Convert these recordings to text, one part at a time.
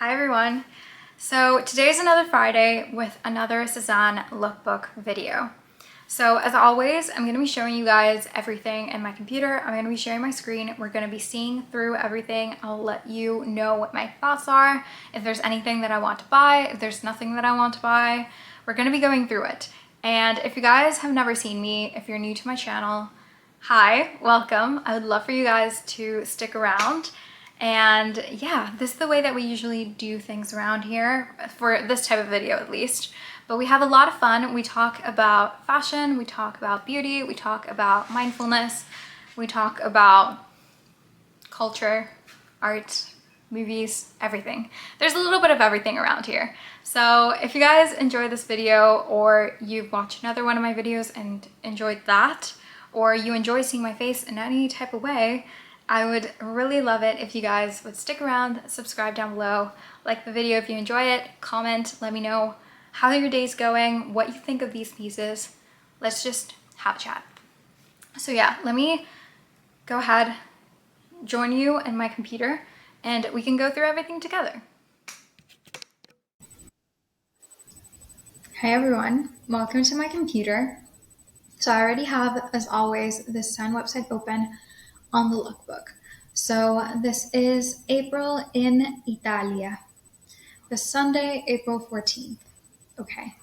Hi everyone. So today's another Friday with another Sézane lookbook video. So as always, I'm going to be showing you guys everything in my computer. I'm going to be sharing my screen. We're going to be seeing through everything. I'll let you know what my thoughts are. If there's anything that I want to buy, if there's nothing that I want to buy, we're going to be going through it. And if you guys have never seen me, if you're new to my channel, hi, welcome. I would love for you guys to stick around. And yeah, this is the way that we usually do things around here, for this type of video at least. But we have a lot of fun. We talk about fashion, we talk about beauty, we talk about mindfulness, we talk about culture, art, movies, everything. There's a little bit of everything around here. So if you guys enjoy this video, or you've watched another one of my videos and enjoyed that, or you enjoy seeing my face in any type of way, I would really love it if you guys would stick around, subscribe down below, like the video if you enjoy it, comment, let me know how your day's going, what you think of these pieces. Let's just have a chat. So yeah, let me go ahead, join you in my computer, and we can go through everything together. Hi everyone, welcome to my computer. So I already have, as always, the Sézane website open on the lookbook. So this is April in Italia, the Sunday, April 14th. Okay,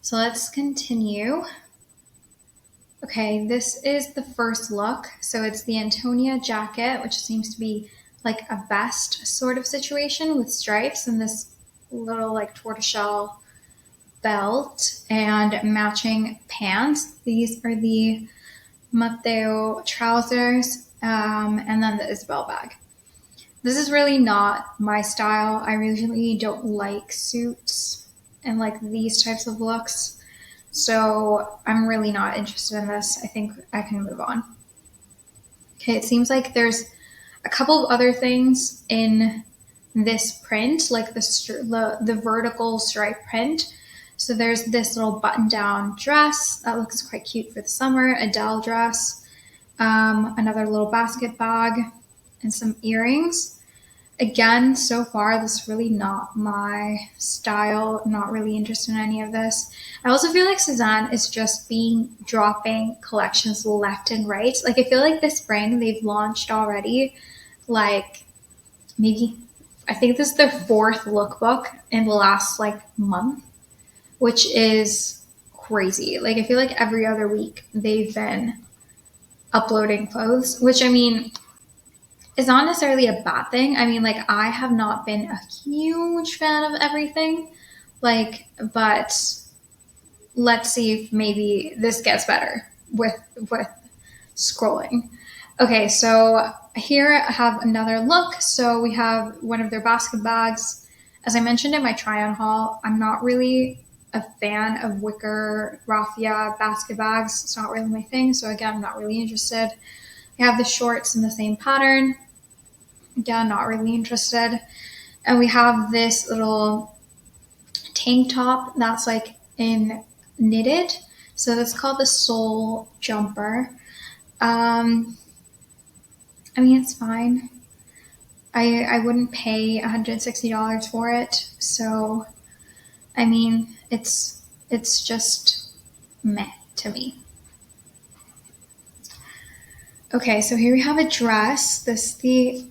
so let's continue. Okay, this is the first look. So it's the Antonia jacket, which seems to be like a vest sort of situation with stripes and this little like tortoiseshell belt and matching pants. These are the Matteo trousers, and then the Isabel bag. This is really not my style. I usually don't like suits and like these types of looks. So I'm really not interested in this. I think I can move on. Okay, it seems like there's a couple of other things in this print, like the vertical stripe print. So there's this little button-down dress that looks quite cute for the summer, Adele dress, another little basket bag, and some earrings. Again, so far, this is really not my style. I'm not really interested in any of this. I also feel like Sézane is just dropping collections left and right. Like, I feel like this spring they've launched already, like maybe, I think this is their fourth lookbook in the last like month, which is crazy. Like, I feel like every other week they've been uploading clothes, which I mean is not necessarily a bad thing. I mean, like, I have not been a huge fan of everything, like, but let's see if maybe this gets better with scrolling. Okay, so here I have another look. So we have one of their basket bags. As I mentioned in my try-on haul, I'm not really a fan of wicker raffia basket bags. It's not really my thing. So again, I'm not really interested. I have the shorts in the same pattern. Again, not really interested. And we have this little tank top that's like in knitted. So that's called the Soul Jumper. I mean, it's fine. I wouldn't pay $160 for it. So, I mean, it's just meh to me. Okay, so here we have a dress. This is the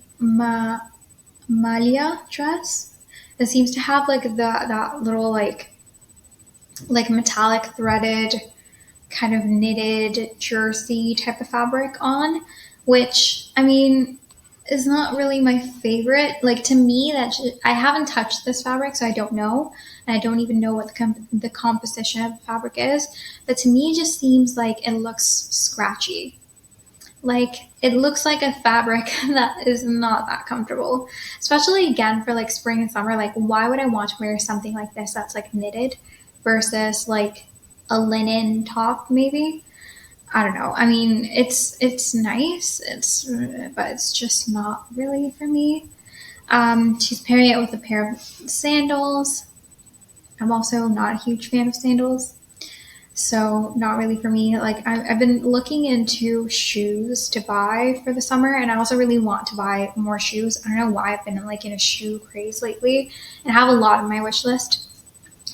Malia dress. It seems to have like that little like metallic threaded kind of knitted jersey type of fabric on, which I mean is not really my favorite. Like, to me, I haven't touched this fabric, so I don't know, and I don't even know what the composition of the fabric is. But to me, it just seems like it looks scratchy. Like, it looks like a fabric that is not that comfortable, especially again for like spring and summer. Like, why would I want to wear something like this that's like knitted versus like a linen top maybe? I don't know. I mean, it's nice, but it's just not really for me. She's pairing it with a pair of sandals. I'm also not a huge fan of sandals. So not really for me. Like I've been looking into shoes to buy for the summer, and I also really want to buy more shoes. I don't know why I've been like in a shoe craze lately, and I have a lot on my wish list.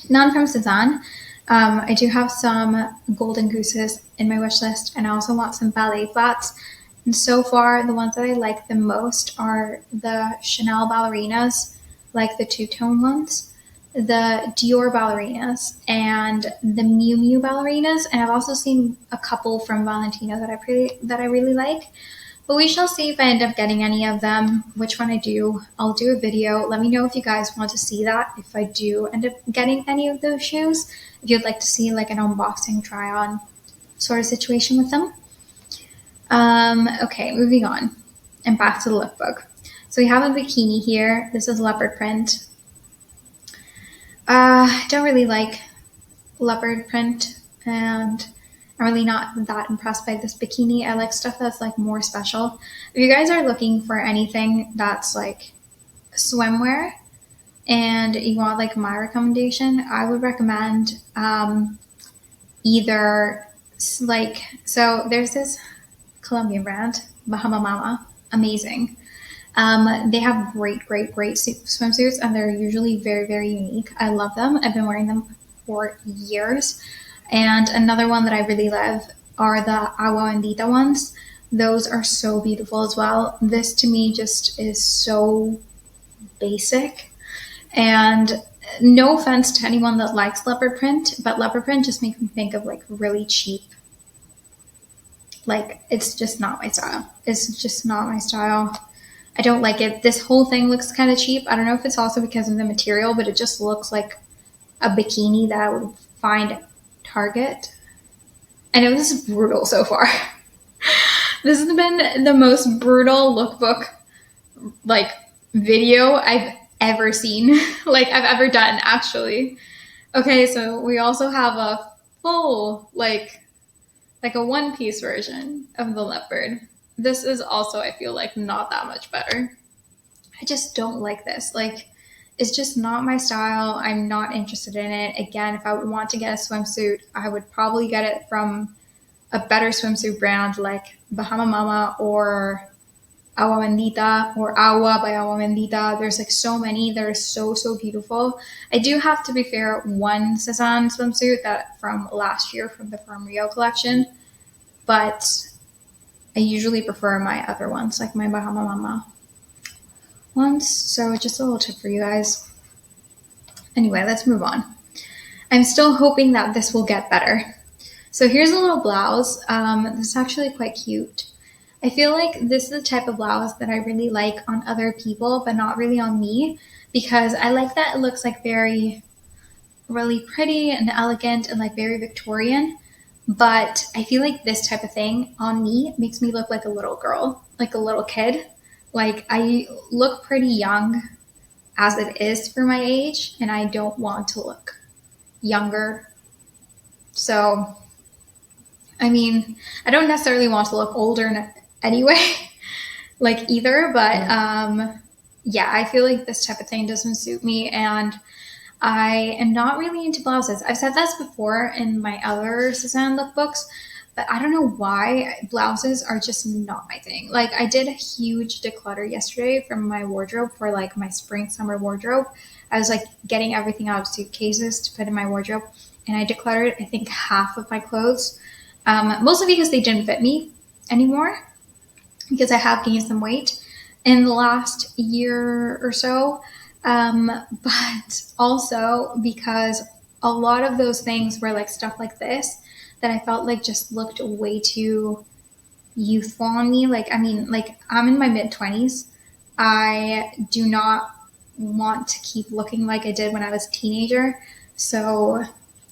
None from Sézane. I do have some golden gooses in my wish list, and I also want some ballet flats. And so far, the ones that I like the most are the Chanel ballerinas, like the two-tone ones, the Dior ballerinas, and the Miu Miu ballerinas. And I've also seen a couple from Valentino that I really like. But we shall see if I end up getting any of them. Which one I do, I'll do a video. Let me know if you guys want to see that, if I do end up getting any of those shoes. If you'd like to see like an unboxing try on sort of situation with them. Okay, moving on. And back to the lookbook. So we have a bikini here. This is leopard print. I don't really like leopard print, and I'm really not that impressed by this bikini. I like stuff that's like more special. If you guys are looking for anything that's like swimwear and you want like my recommendation, I would recommend either like, so there's this Colombian brand, Bahama Mama, amazing. They have great swimsuits, and they're usually very unique. I love them. I've been wearing them for years. And another one that I really love are the Agua Bendita ones. Those are so beautiful as well. This to me just is so basic. And no offense to anyone that likes leopard print, but leopard print just makes me think of like really cheap. Like, it's just not my style. It's just not my style. I don't like it. This whole thing looks kind of cheap. I don't know if it's also because of the material, but it just looks like a bikini that I would find at Target. I know this is brutal so far. This has been the most brutal lookbook like video I've ever seen, like I've ever done actually. Okay, so we also have a full like a one-piece version of the leopard. This is also, I feel like, not that much better. I just don't like this. Like, it's just not my style. I'm not interested in it. Again, if I would want to get a swimsuit, I would probably get it from a better swimsuit brand like Bahama Mama or Agua Bendita or Agua by Agua Bendita. There's like so many that are so beautiful. I do have to be fair, one Sézane swimsuit that from last year from the From Rio collection, but I usually prefer my other ones, like my Bahama Mama ones. So just a little tip for you guys. Anyway, let's move on. I'm still hoping that this will get better. So here's a little blouse. This is actually quite cute. I feel like this is the type of blouse that I really like on other people, but not really on me, because I like that it looks like really pretty and elegant and like very Victorian. But I feel like this type of thing on me makes me look like a little girl, like a little kid. Like I look pretty young as it is for my age, and I don't want to look younger. So, I mean, I don't necessarily want to look older anyway, like either, but yeah, I feel like this type of thing doesn't suit me, and I am not really into blouses. I've said this before in my other Sézane lookbooks, but I don't know why blouses are just not my thing. Like I did a huge declutter yesterday from my wardrobe for like my spring summer wardrobe. I was like getting everything out of suitcases to put in my wardrobe, and I decluttered I think half of my clothes, mostly because they didn't fit me anymore, because I have gained some weight in the last year or so. But also because a lot of those things were like stuff like this that I felt like just looked way too youthful on me. Like, I mean, like I'm in my mid-20s. I do not want to keep looking like I did when I was a teenager. So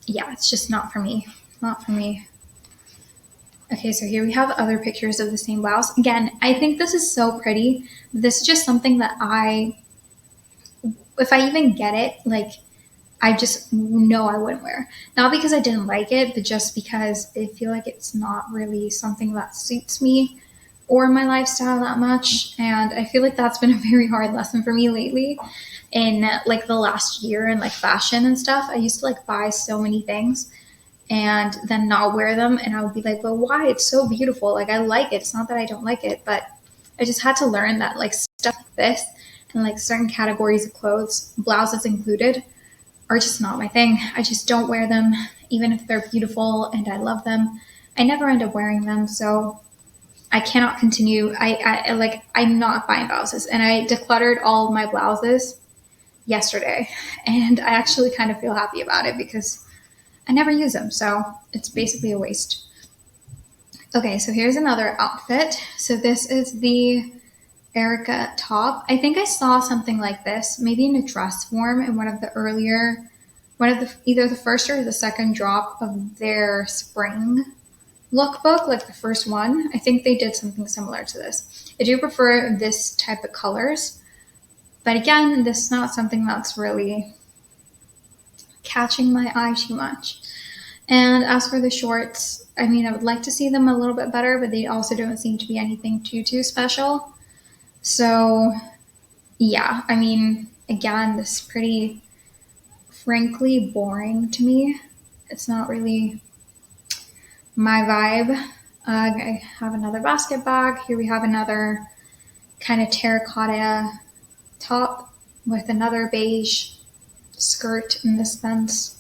yeah, it's just not for me. Not for me. Okay, so here we have other pictures of the same blouse. Again, I think this is so pretty. This is just something that if I even get it, like I just know I wouldn't wear. Not because I didn't like it, but just because I feel like it's not really something that suits me or my lifestyle that much. And I feel like that's been a very hard lesson for me lately in like the last year in like fashion and stuff. I used to like buy so many things, and then not wear them. And I would be like, but why? It's so beautiful. Like, I like it. It's not that I don't like it, but I just had to learn that like stuff like this and like certain categories of clothes, blouses included, are just not my thing. I just don't wear them, even if they're beautiful and I love them. I never end up wearing them, so I cannot continue. I'm not buying blouses, and I decluttered all of my blouses yesterday, and I actually kind of feel happy about it because I never use them, so it's basically a waste. Okay, so here's another outfit. So this is the Erica top. I think I saw something like this, maybe in a dress form in either the first or the second drop of their spring lookbook, like the first one. I think they did something similar to this. I do prefer this type of colors, but again, this is not something that's really catching my eye too much. And as for the shorts, I mean, I would like to see them a little bit better, but they also don't seem to be anything too special. So yeah, I mean, again, this is pretty, frankly, boring to me. It's not really my vibe. I have another basket bag. Here we have another kind of terracotta top with another beige skirt in this sense.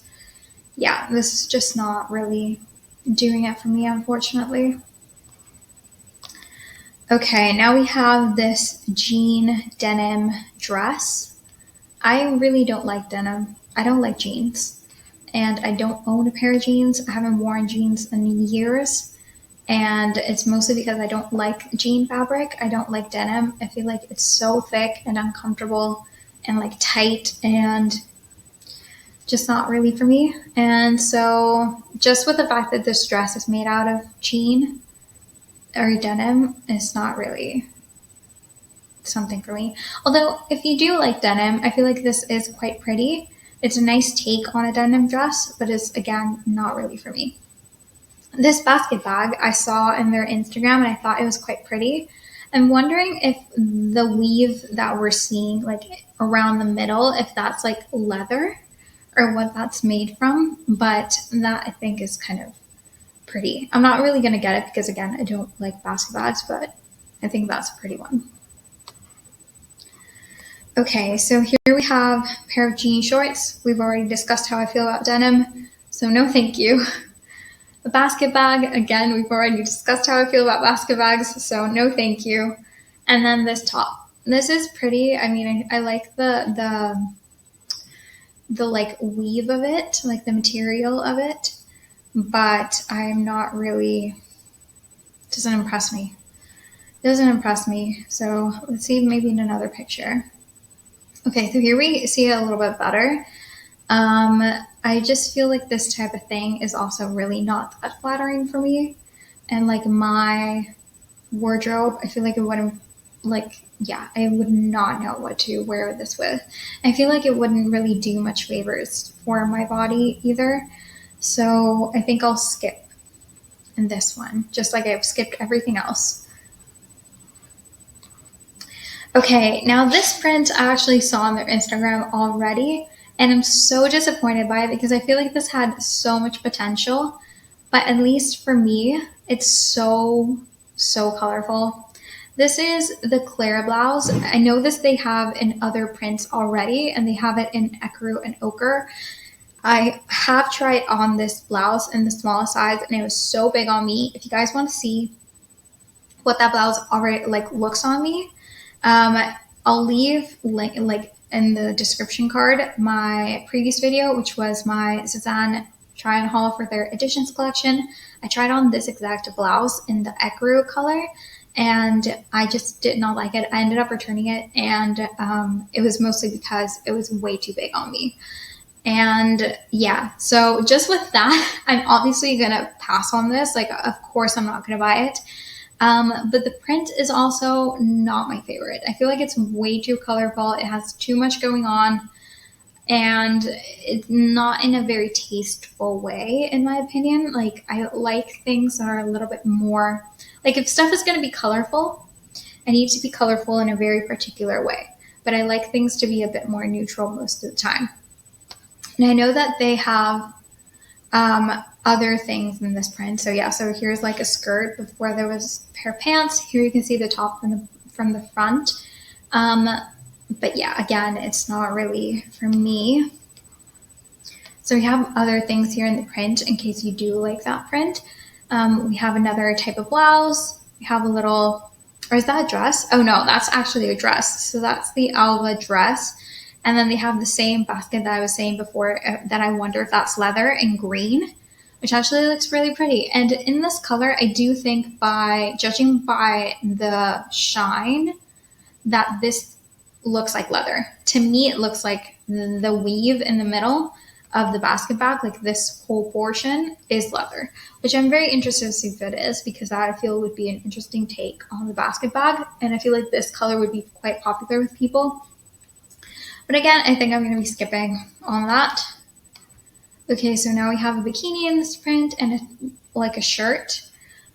Yeah, this is just not really doing it for me, unfortunately. Okay, now we have this jean denim dress. I really don't like denim. I don't like jeans. And I don't own a pair of jeans. I haven't worn jeans in years. And it's mostly because I don't like jean fabric. I don't like denim. I feel like it's so thick and uncomfortable and like tight and just not really for me. And so just with the fact that this dress is made out of jean or denim, it's not really something for me. Although if you do like denim, I feel like this is quite pretty. It's a nice take on a denim dress, but it's again not really for me. This basket bag I saw in their Instagram and I thought it was quite pretty. I'm wondering if the weave that we're seeing like around the middle, if that's like leather or what that's made from, but that I think is kind of pretty. I'm not really going to get it because again, I don't like basket bags, but I think that's a pretty one. Okay, so here we have a pair of jean shorts. We've already discussed how I feel about denim, so no thank you. The basket bag, again, we've already discussed how I feel about basket bags, so no thank you. And then this top. This is pretty. I mean, I like the like weave of it, like the material of it, but I'm not really, doesn't impress me. It doesn't impress me. So let's see maybe in another picture. Okay, so here we see it a little bit better. I just feel like this type of thing is also really not that flattering for me. And like my wardrobe, I feel like it wouldn't, like, yeah, I would not know what to wear this with. I feel like it wouldn't really do much favors for my body either. So I think I'll skip in this one, just like I've skipped everything else. Okay, now this print I actually saw on their Instagram already, and I'm so disappointed by it because I feel like this had so much potential, but at least for me, it's so colorful. This is the Clara blouse. I know this they have in other prints already, and they have it in ecru and ochre. I have tried on this blouse in the smallest size, and it was so big on me. If you guys want to see what that blouse already like looks on me, I'll leave like in the description card my previous video, which was my Sézane try on haul for their editions collection. I tried on this exact blouse in the ecru color, and I just did not like it. I ended up returning it, and it was mostly because it was way too big on me. And yeah, so just with that, I'm obviously gonna pass on this. Like, of course, I'm not gonna buy it. But the print is also not my favorite. I feel like it's way too colorful. It has too much going on, and it's not in a very tasteful way, in my opinion. Like, I like things that are a little bit more, like if stuff is going to be colorful, it needs to be colorful in a very particular way. But I like things to be a bit more neutral most of the time. And I know that they have other things in this print. So yeah, so here's like a skirt before there was a pair of pants. Here you can see the top from the front. But yeah, again, it's not really for me. So we have other things here in the print in case you do like that print. We have another type of blouse. We have a little, or is that a dress? Oh no, that's actually a dress. So that's the Alba dress. And then they have the same basket that I was saying before that I wonder if that's leather in green, which actually looks really pretty. And in this color, I do think by judging by the shine that this looks like leather. To me, it looks like the weave in the middle of the basket bag, like this whole portion is leather, which I'm very interested to see if it is, because that I feel would be an interesting take on the basket bag. And I feel like this color would be quite popular with people. But again, I think I'm going to be skipping on that. Okay, so now we have a bikini in this print and like a shirt.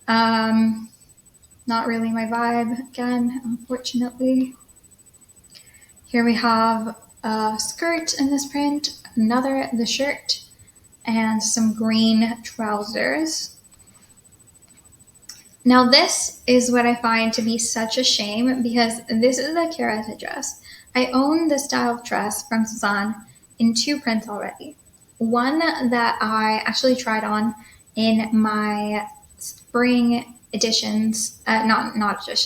Not really my vibe again, unfortunately. Here we have a skirt in this print, the shirt, and some green trousers. Now this is what I find to be such a shame, because this is the Carrot dress. I own this style of dress from Sézane in 2 prints already. One that I actually tried on in my spring editions,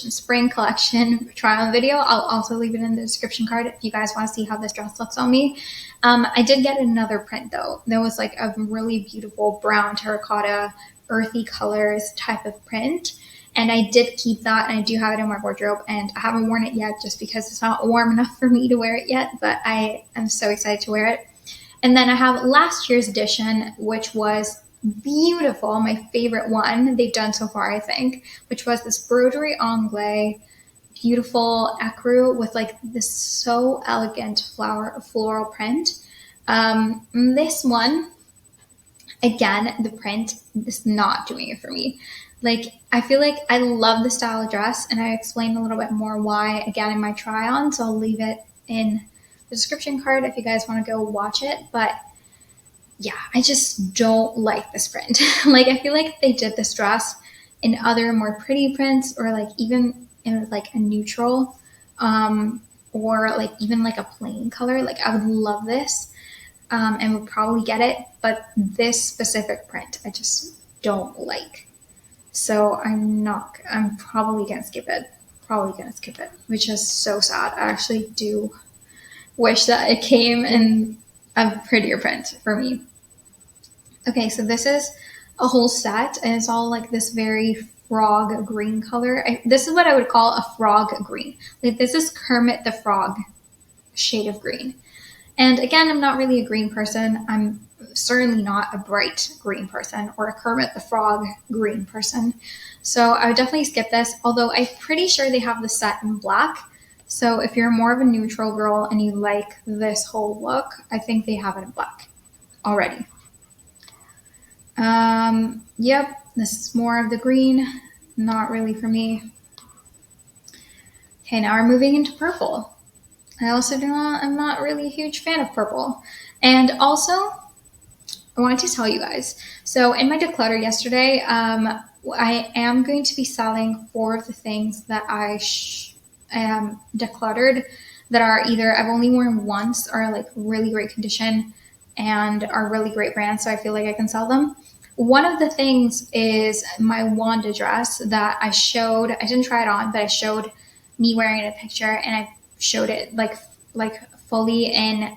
spring collection try on video. I'll also leave it in the description card if you guys want to see how this dress looks on me. I did get another print though. There was like a really beautiful brown terracotta, earthy colors type of print. And I did keep that, and I do have it in my wardrobe, and I haven't worn it yet just because it's not warm enough for me to wear it yet, but I am so excited to wear it. And then I have last year's edition, which was beautiful, my favorite one they've done so far, I think, which was this broderie anglais, beautiful ecru with like this so elegant floral print. This one, again, the print is not doing it for me. Like, I feel like I love the style of dress, and I explained a little bit more why again in my try on, so I'll leave it in the description card if you guys want to go watch it. But yeah, I just don't like this print. Like, I feel like they did this dress in other more pretty prints, or like even in like a neutral, or like even like a plain color. Like, I would love this, and would probably get it, but this specific print I just don't like. So I'm probably gonna skip it. Which is so sad. I actually do wish that it came in a prettier print for me. Okay, so this is a whole set, and it's all like this very frog green color. This is what I would call a frog green. Like, this is Kermit the Frog shade of green. And again, I'm not really a green person. I'm certainly not a bright green person or a Kermit the Frog green person. So I would definitely skip this, although I'm pretty sure they have the set in black. So if you're more of a neutral girl and you like this whole look, I think they have it in black already. Yep, this is more of the green. Not really for me. Okay, now we're moving into purple. I'm not really a huge fan of purple. And also, I wanted to tell you guys, so in my declutter yesterday, I am going to be selling 4 of the things that I decluttered that are either I've only worn once, or like really great condition and are really great brands, so I feel like I can sell them. One of the things is my Wanda dress that I showed. I didn't try it on, but I showed me wearing a picture, and I showed it like fully in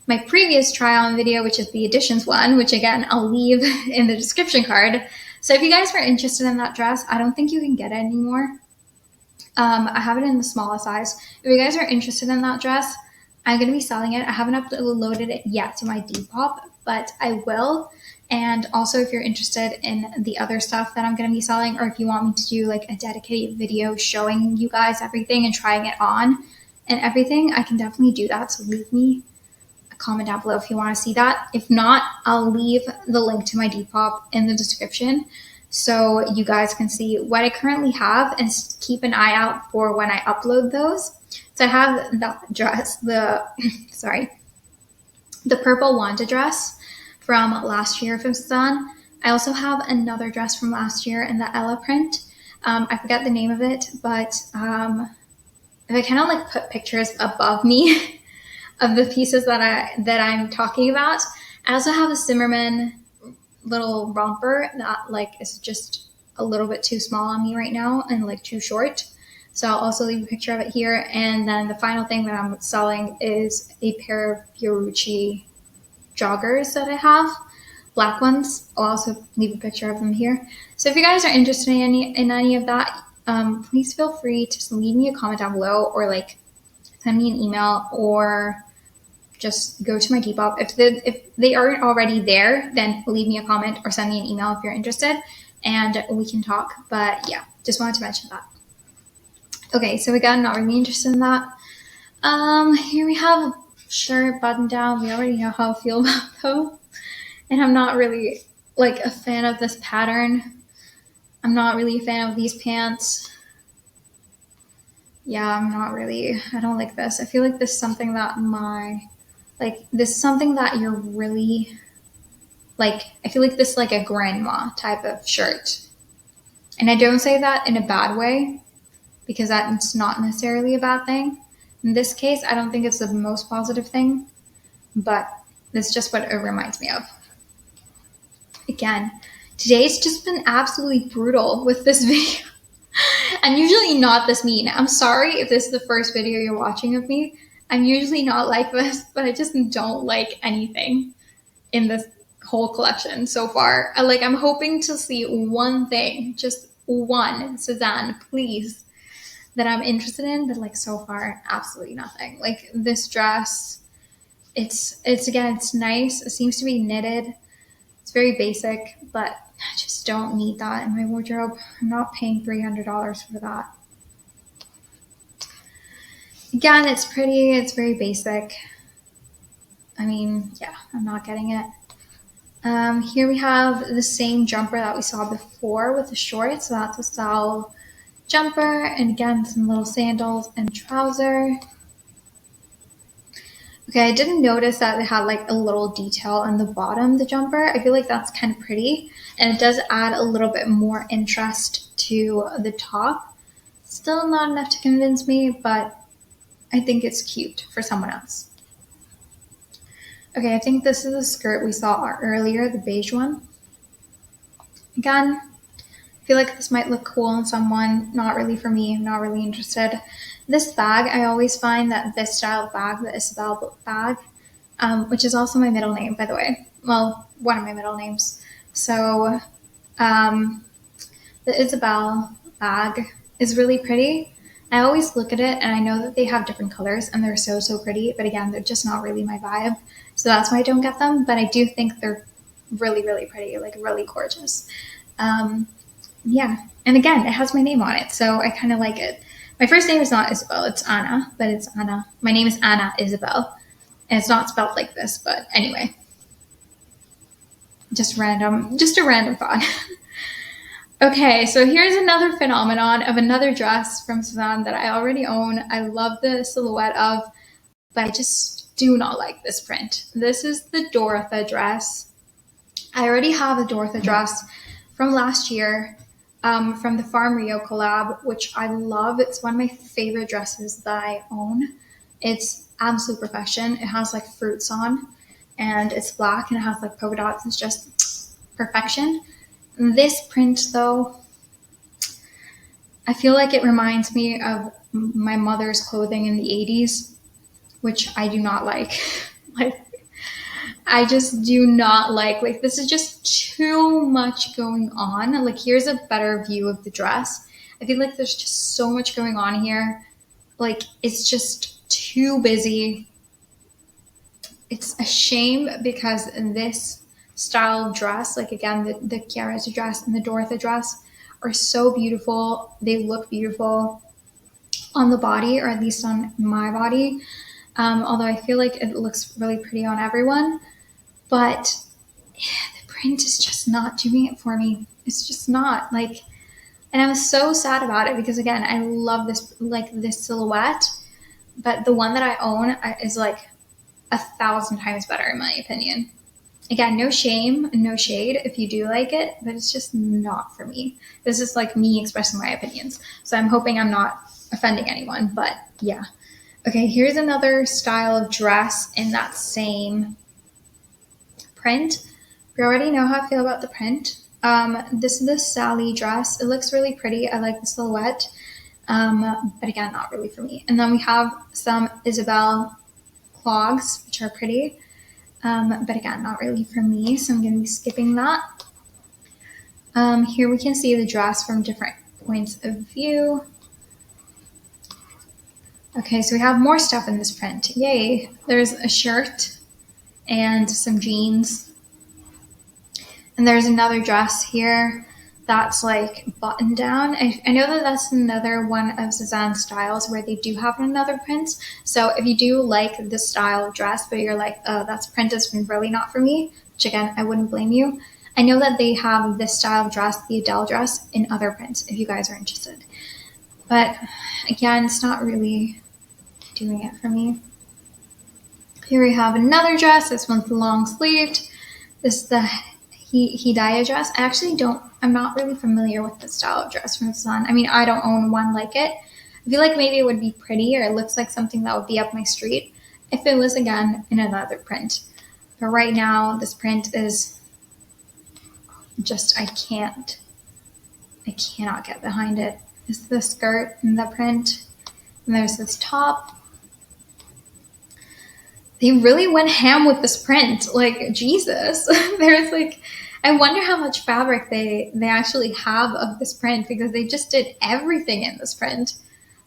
my previous try on video, which is the editions one, which again I'll leave in the description card. So if you guys were interested in that dress, I don't think you can get it anymore. I have it in the smallest size. If you guys are interested in that dress, I'm going to be selling it. I haven't uploaded it yet to my Depop, but I will. And also, if you're interested in the other stuff that I'm going to be selling, or if you want me to do like a dedicated video showing you guys everything and trying it on and everything, I can definitely do that. So leave me a comment down below if you want to see that. If not, I'll leave the link to my Depop in the description so you guys can see what I currently have and keep an eye out for when I upload those. So I have that dress, the purple Wanda dress from last year from Sézane. I also have another dress from last year in the Ella print. I forget the name of it, but if I kind of like put pictures above me of the pieces that I'm talking about, I also have a Zimmerman little romper that like is just a little bit too small on me right now and like too short. So I'll also leave a picture of it here. And then the final thing that I'm selling is a pair of Fiorucci joggers that I have, black ones. I'll also leave a picture of them here. So if you guys are interested in any of that, please feel free to just leave me a comment down below, or like send me an email, or just go to my Depop. If they aren't already there, then leave me a comment or send me an email if you're interested, and we can talk. But yeah, just wanted to mention that. Okay, so again, not really interested in that. Here we have a shirt button down. We already know how I feel about those. And I'm not really like a fan of this pattern. I'm not really a fan of these pants. Yeah, I don't like this. I feel like this is something that you're really, like, I feel like this is like a grandma type of shirt. And I don't say that in a bad way, because that's not necessarily a bad thing. In this case, I don't think it's the most positive thing, but that's just what it reminds me of. Again, today's just been absolutely brutal with this video. I'm usually not this mean. I'm sorry if this is the first video you're watching of me. I'm usually not like this, but I just don't like anything in this whole collection so far. I'm hoping to see one thing, just one, Sézane, please, that I'm interested in, but like so far, absolutely nothing. Like this dress, it's nice. It seems to be knitted. It's very basic, but I just don't need that in my wardrobe. I'm not paying $300 for that. Again, it's pretty. It's very basic. I mean, yeah, I'm not getting it. Here we have the same jumper that we saw before with the shorts. So that's a style jumper, and again, some little sandals and trouser. Okay, I didn't notice that it had like a little detail on the bottom, the jumper. I feel like that's kind of pretty, and it does add a little bit more interest to the top. Still not enough to convince me, but I think it's cute for someone else. Okay, I think this is the skirt we saw earlier, the beige one. Again, I feel like this might look cool on someone. Not really for me. I'm not really interested. This bag, I always find that this style of bag, the Isabel bag, which is also my middle name, by the way. Well, one of my middle names. So the Isabel bag is really pretty. I always look at it and I know that they have different colors and they're so, so pretty. But again, they're just not really my vibe. So that's why I don't get them. But I do think they're really, really pretty, like really gorgeous. Yeah. And again, it has my name on it. So I kind of like it. My first name is not Isabel. It's Anna, but it's Anna. My name is Anna Isabel. And it's not spelled like this, but anyway. Just a random thought. Okay, so here's another phenomenon of another dress from Sézane that I already own. I love the silhouette of, but I just do not like this print. This is the Dorotha dress. I already have a Dorotha dress from last year, from the Farm Rio collab, which I love. It's one of my favorite dresses that I own. It's absolute perfection. It has like fruits on, and it's black, and it has like polka dots. It's just perfection. This print, though, I feel like it reminds me of my mother's clothing in the 80s, which I do not like. I just do not like this is just too much going on. Like, here's a better view of the dress. I feel like there's just so much going on here. Like, it's just too busy. It's a shame because this style dress, like again, the Chiarezza dress and the Dorotha dress are so beautiful. They look beautiful on the body, or at least on my body. Although I feel like it looks really pretty on everyone. But the print is just not doing it for me. It's just not like, and I'm so sad about it because again, I love this silhouette, but the one that I own is like 1,000 times better in my opinion. Again, no shame, no shade if you do like it, but it's just not for me. This is like me expressing my opinions. So I'm hoping I'm not offending anyone, but yeah. Okay, here's another style of dress in that same print. We already know how I feel about the print. This is the Sally dress. It looks really pretty. I like the silhouette, but again, not really for me. And then we have some Isabel clogs, which are pretty, but again, not really for me. So I'm going to be skipping that. Here we can see the dress from different points of view. Okay, so we have more stuff in this print. Yay! There's a shirt and some jeans. And there's another dress here that's like button down. I know that that's another one of Sézane's styles where they do have another print. So if you do like this style of dress, but you're like, oh, that's print is really not for me, which again, I wouldn't blame you. I know that they have this style of dress, the Adele dress, in other prints if you guys are interested. But again, it's not really doing it for me. Here we have another dress. This one's long sleeved. This is the Hidayah dress. I'm not really familiar with the style of dress from Sézane. I mean, I don't own one like it. I feel like maybe it would be pretty, or it looks like something that would be up my street if it was, again, in another print. But right now, this print is just, I cannot get behind it. This is the skirt in the print, and there's this top. They really went ham with this print. Like, Jesus. There's like, I wonder how much fabric they actually have of this print, because they just did everything in this print.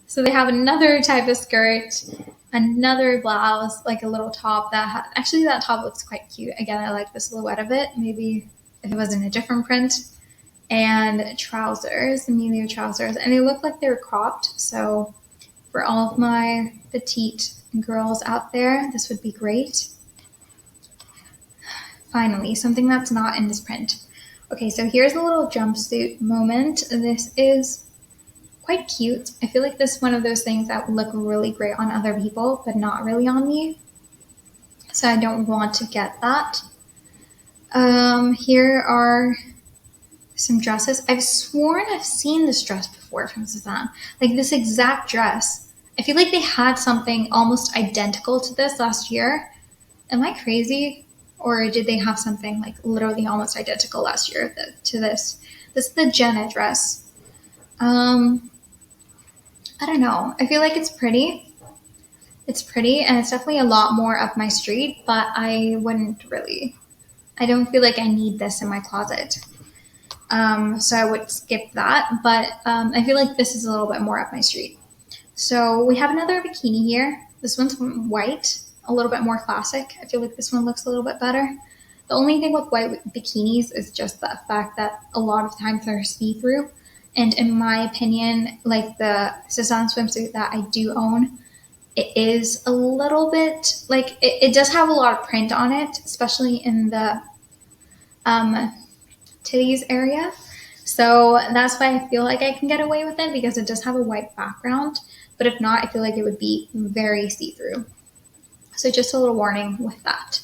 So they have another type of skirt, another blouse, like a little top actually that top looks quite cute. Again, I like the silhouette of it. Maybe if it was in a different print. And trousers, Amelia trousers. And they look like they were cropped. So for all of my petite girls out there, this would be great. Finally, something that's not in this print. Okay, so here's a little jumpsuit moment. This is quite cute. I feel like this is one of those things that would look really great on other people, but not really on me. So I don't want to get that. Here are some dresses. I've sworn I've seen this dress before from Sézane. Like this exact dress. I feel like they had something almost identical to this last year. Am I crazy? Or did they have something like literally almost identical last year to this? This is the Jenna dress. I don't know. I feel like it's pretty. It's pretty, and it's definitely a lot more up my street, but I don't feel like I need this in my closet. So I would skip that, but I feel like this is a little bit more up my street. So we have another bikini here. This one's white, a little bit more classic. I feel like this one looks a little bit better. The only thing with white bikinis is just the fact that a lot of times they're see-through. And in my opinion, like the Sézane swimsuit that I do own, it is a little bit, like, it does have a lot of print on it, especially in the titties area. So that's why I feel like I can get away with it, because it does have a white background. But if not, I feel like it would be very see-through. So just a little warning with that.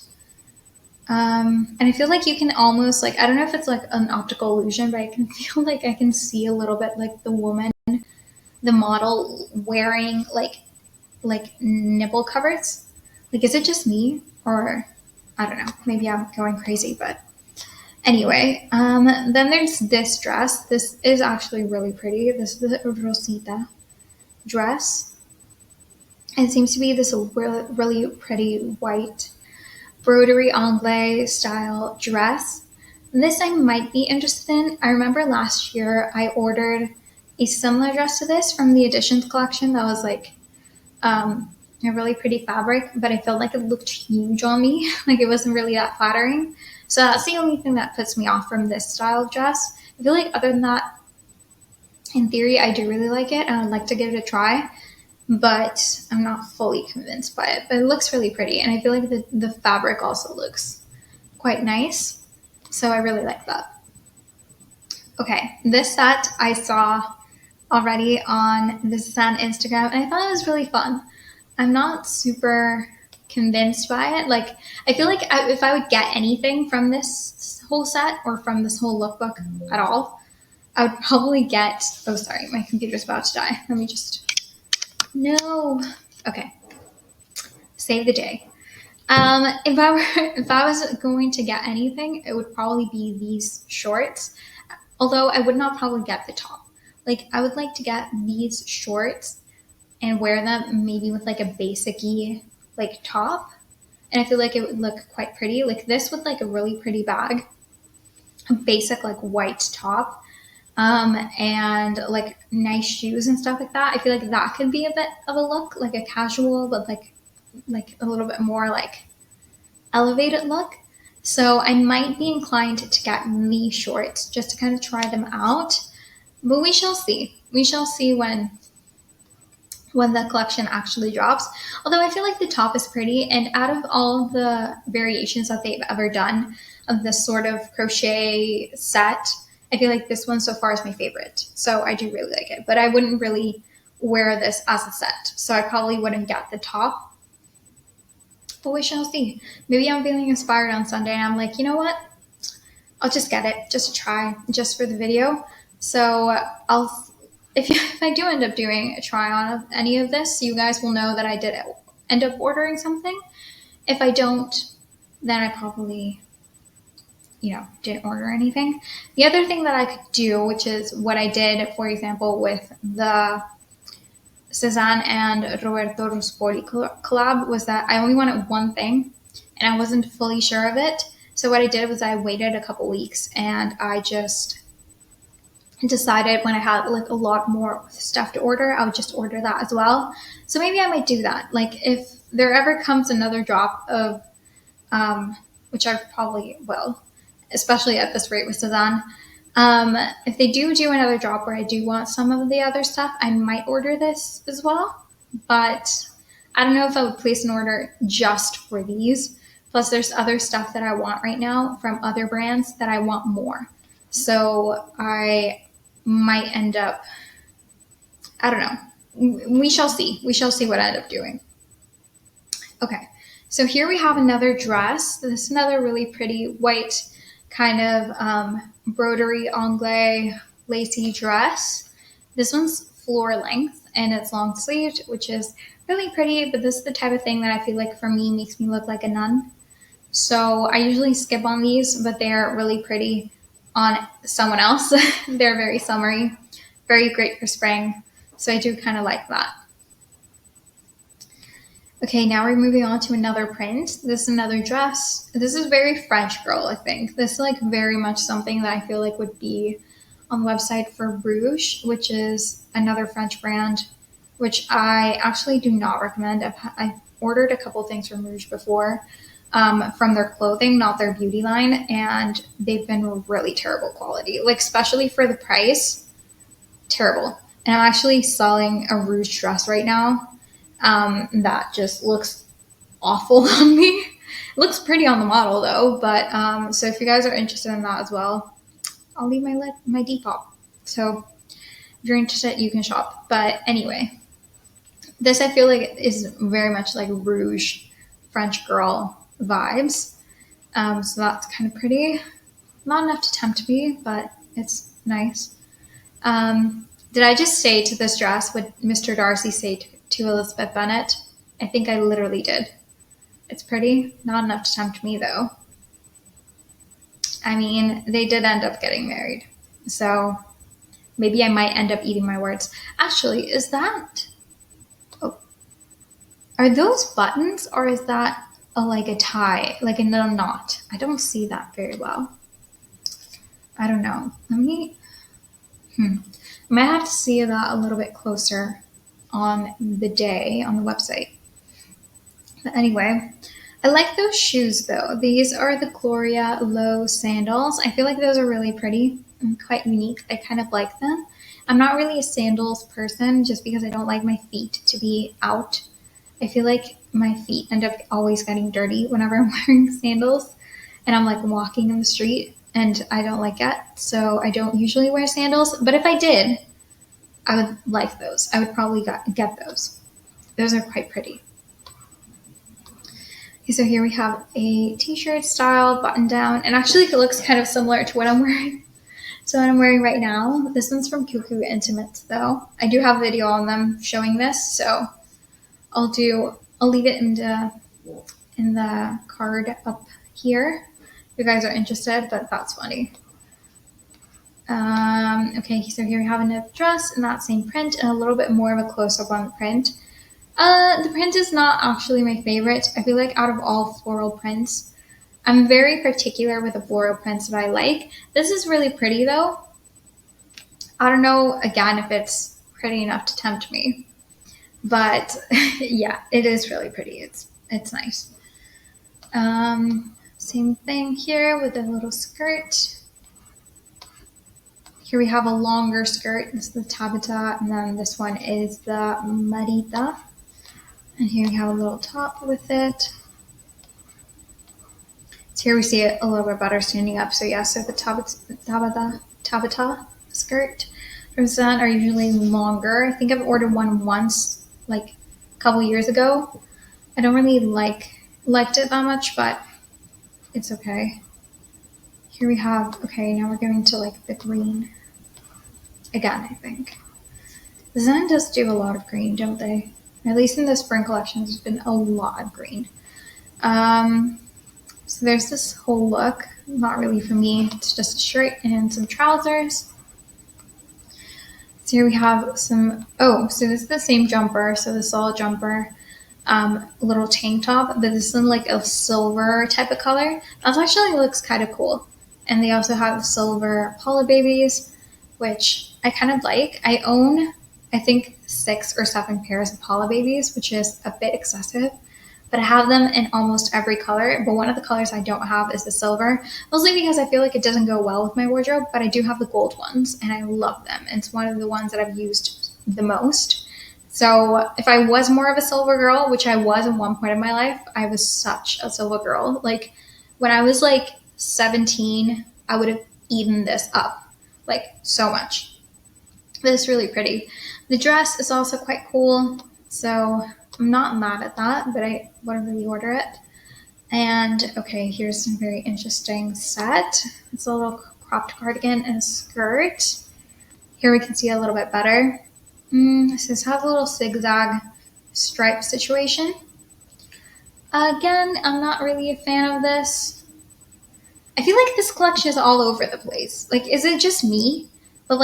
And I feel like you can almost, like, I don't know if it's like an optical illusion, but I can feel like I can see a little bit like the woman, the model, wearing like nipple covers. Like, is it just me? Or I don't know, maybe I'm going crazy, but anyway, then there's this dress. This is actually really pretty. This is the Rosita dress. It seems to be this really pretty white broderie anglais style dress. This I might be interested in. I remember last year I ordered a similar dress to this from the Editions collection that was like a really pretty fabric, but I felt like it looked huge on me. Like it wasn't really that flattering. So that's the only thing that puts me off from this style of dress. I feel like other than that, in theory, I do really like it and I'd like to give it a try, but I'm not fully convinced by it. But it looks really pretty, and I feel like the fabric also looks quite nice. So I really like that. Okay, this set I saw already on the Sézane Instagram, and I thought it was really fun. I'm not super convinced by it. Like, I feel like if I would get anything from this whole set or from this whole lookbook at all, I would probably get, oh, sorry, my computer's about to die. Let me just, no. Okay. Save the day. If I was going to get anything, it would probably be these shorts. Although I would not probably get the top. Like, I would like to get these shorts and wear them maybe with like a basic-y like top. And I feel like it would look quite pretty. Like this with like a really pretty bag, a basic like white top, and like nice shoes and stuff like that. I feel like that could be a bit of a look, like a casual, but like a little bit more like elevated look. So I might be inclined to get these shorts just to kind of try them out, but we shall see. We shall see when the collection actually drops. Although I feel like the top is pretty, and out of all the variations that they've ever done of this sort of crochet set, I feel like this one so far is my favorite. So I do really like it, but I wouldn't really wear this as a set. So I probably wouldn't get the top. But we shall see. Maybe I'm feeling inspired on Sunday and I'm like, you know what? I'll just get it, just to try, just for the video. So if I do end up doing a try on of any of this, you guys will know that I did end up ordering something. If I don't, then I probably, didn't order anything. The other thing that I could do, which is what I did, for example, with the Sézane and Roberto Ruspoli collab, was that I only wanted one thing and I wasn't fully sure of it. So what I did was I waited a couple weeks and I just decided when I had like a lot more stuff to order, I would just order that as well. So maybe I might do that. Like if there ever comes another drop of, which I probably will, especially at this rate with Sézane, if they do another drop where I do want some of the other stuff, I might order this as well. But I don't know if I would place an order just for these. Plus there's other stuff that I want right now from other brands that I want more. So I might end up, I don't know. We shall see. We shall see what I end up doing. Okay. So here we have another dress. This is another really pretty white kind of broderie anglais lacy dress. This one's floor length and it's long sleeved, which is really pretty, but this is the type of thing that I feel like for me makes me look like a nun. So I usually skip on these, but they're really pretty on someone else. They're very summery, very great for spring. So I do kind of like that. Okay, now we're moving on to another print. This is another dress. This is very French girl, I think. This is like very much something that I feel like would be on the website for Rouge, which is another French brand, which I actually do not recommend. I've ordered a couple things from Rouge before, from their clothing, not their beauty line, and they've been really terrible quality, like especially for the price, terrible. And I'm actually selling a Rouge dress right now. That just looks awful on me. It looks pretty on the model though, but so if you guys are interested in that as well, I'll leave my Depop. So if you're interested, you can shop. But anyway, this I feel like is very much like Rouge French girl vibes. So that's kind of pretty. Not enough to tempt me, but it's nice. Did I just say to this dress what Mr. Darcy said to Elizabeth Bennet? I think I literally did. It's pretty. Not enough to tempt me though. I mean, they did end up getting married. So maybe I might end up eating my words. Actually, is that... Oh. Are those buttons or is that like a tie? Like a little knot? I don't see that very well. I don't know. Let me... I might have to see that a little bit closer on the day on the website. But anyway, I like those shoes though. These are the Gloria Low sandals. I feel like those are really pretty and quite unique. I kind of like them. I'm not really a sandals person just because I don't like my feet to be out. I feel like my feet end up always getting dirty whenever I'm wearing sandals and I'm like walking in the street and I don't like it. So I don't usually wear sandals, but if I did, I would like those. I would probably get those. Those are quite pretty. Okay, so here we have a t-shirt style button down, and actually it looks kind of similar to what I'm wearing. So what I'm wearing right now, this one's from Cuckoo Intimates though. I do have a video on them showing this, so I'll leave it in the card up here if you guys are interested, but that's funny. Okay, so here we have a dress in that same print and a little bit more of a close-up on the print. The print is not actually my favorite. I feel like out of all floral prints, I'm very particular with the floral prints that I like. This is really pretty though. I don't know, again, if it's pretty enough to tempt me, but yeah, it is really pretty. It's nice. Same thing here with a little skirt. Here we have a longer skirt. This is the Tabata, and then this one is the Marita. And here we have a little top with it. So here we see it a little bit better standing up. So yeah, so the Tabata skirt from Sézane are usually longer. I think I've ordered one once, like a couple years ago. I don't really liked it that much, but it's okay. Here we have, okay, now we're going to like the green. Again, I think. Sézane does do a lot of green, don't they? At least in the spring collection, there's been a lot of green. So there's this whole look. Not really for me. It's just a shirt and some trousers. So here we have some, so this is the same jumper. So this is all a jumper, little tank top, but this is in like a silver type of color. That actually looks kind of cool. And they also have silver Paula babies, which I kind of like. I own, I think, 6 or 7 pairs of Paula babies, which is a bit excessive, but I have them in almost every color. But one of the colors I don't have is the silver, mostly because I feel like it doesn't go well with my wardrobe, but I do have the gold ones and I love them. It's one of the ones that I've used the most. So if I was more of a silver girl, which I was at one point in my life, I was such a silver girl. Like when I was like 17, I would have eaten this up like so much. But it's really pretty. The dress is also quite cool, so I'm not mad at that, but I want to reorder it. And okay, here's some very interesting set. It's a little cropped cardigan and a skirt. Here we can see a little bit better. This has a little zigzag stripe situation. Again, I'm not really a fan of this. I feel like this collection is all over the place. Like, is it just me? But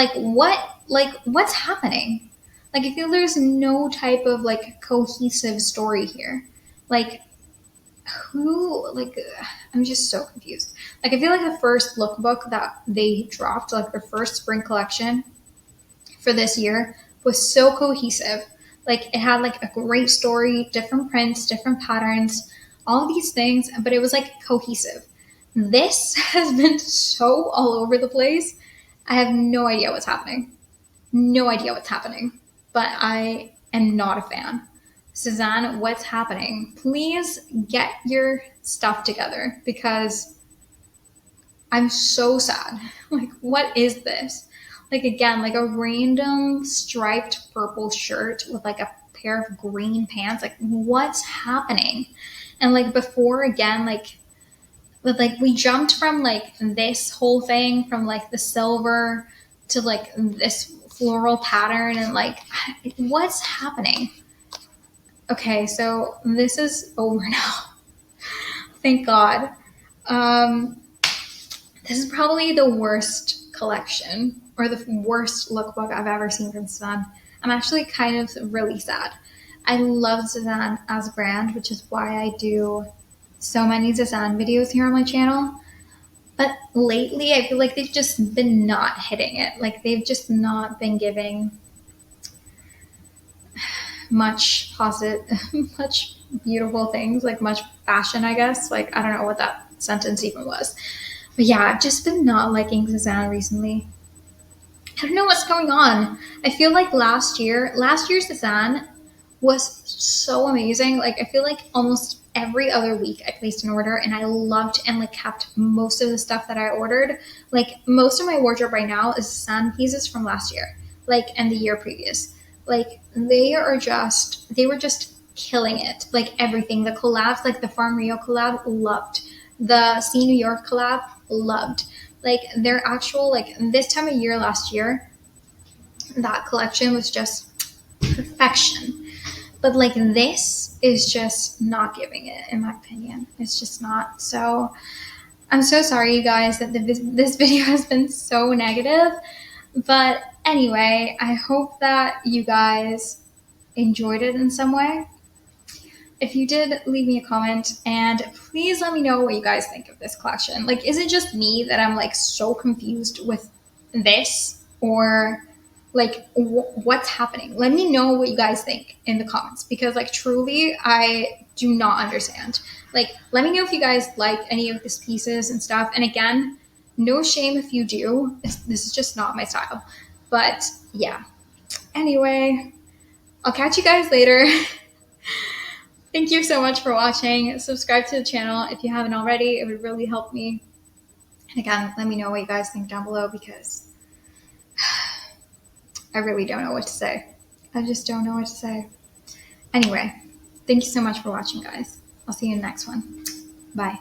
what's happening? Like, I feel there's no type of like cohesive story here. Like, I'm just so confused. Like, I feel like the first lookbook that they dropped, like the first spring collection for this year, was so cohesive. Like, it had like a great story, different prints, different patterns, all of these things, but it was like cohesive. This has been so all over the place. I have no idea what's happening. But I am not a fan. Sézane, what's happening? Please get your stuff together because I'm so sad. Like, what is this? Like, again, like a random striped purple shirt with like a pair of green pants. Like, what's happening? And like before, again, we jumped from like this whole thing from like the silver to like this floral pattern and like what's happening? Okay, so this is over now. Thank God. This is probably the worst collection or the worst lookbook I've ever seen from Sézane. I'm actually kind of really sad. I love Sézane as a brand, which is why I do so many Sézane videos here on my channel. But lately, I feel like they've just been not hitting it. Like, they've just not been giving much much beautiful things, like much fashion, I guess. Like, I don't know what that sentence even was. But yeah, I've just been not liking Sézane recently. I don't know what's going on. I feel like last year's Sézane was so amazing. Like, I feel like almost every other week I placed an order and I loved and like kept most of the stuff that I ordered. Like, most of my wardrobe right now is Sézane pieces from last year, like, and the year previous. Like, they were just killing it. Like everything, the collabs, like the Farm Rio collab, loved. The See New York collab, loved. Like their actual, like this time of year last year, that collection was just perfection. But like this is just not giving it, in my opinion. It's just not. So I'm so sorry, you guys, that this video has been so negative. But anyway, I hope that you guys enjoyed it in some way. If you did, leave me a comment and please let me know what you guys think of this collection. Like, is it just me that I'm like so confused with this, or like what's happening? Let me know what you guys think in the comments, because like truly I do not understand. Like, let me know if you guys like any of these pieces and stuff. And again, no shame if you do. This is just not my style. But yeah. Anyway, I'll catch you guys later. Thank you so much for watching. Subscribe to the channel if you haven't already. It would really help me. And again, let me know what you guys think down below, because I really don't know what to say. I just don't know what to say. Anyway, thank you so much for watching, guys. I'll see you in the next one. Bye.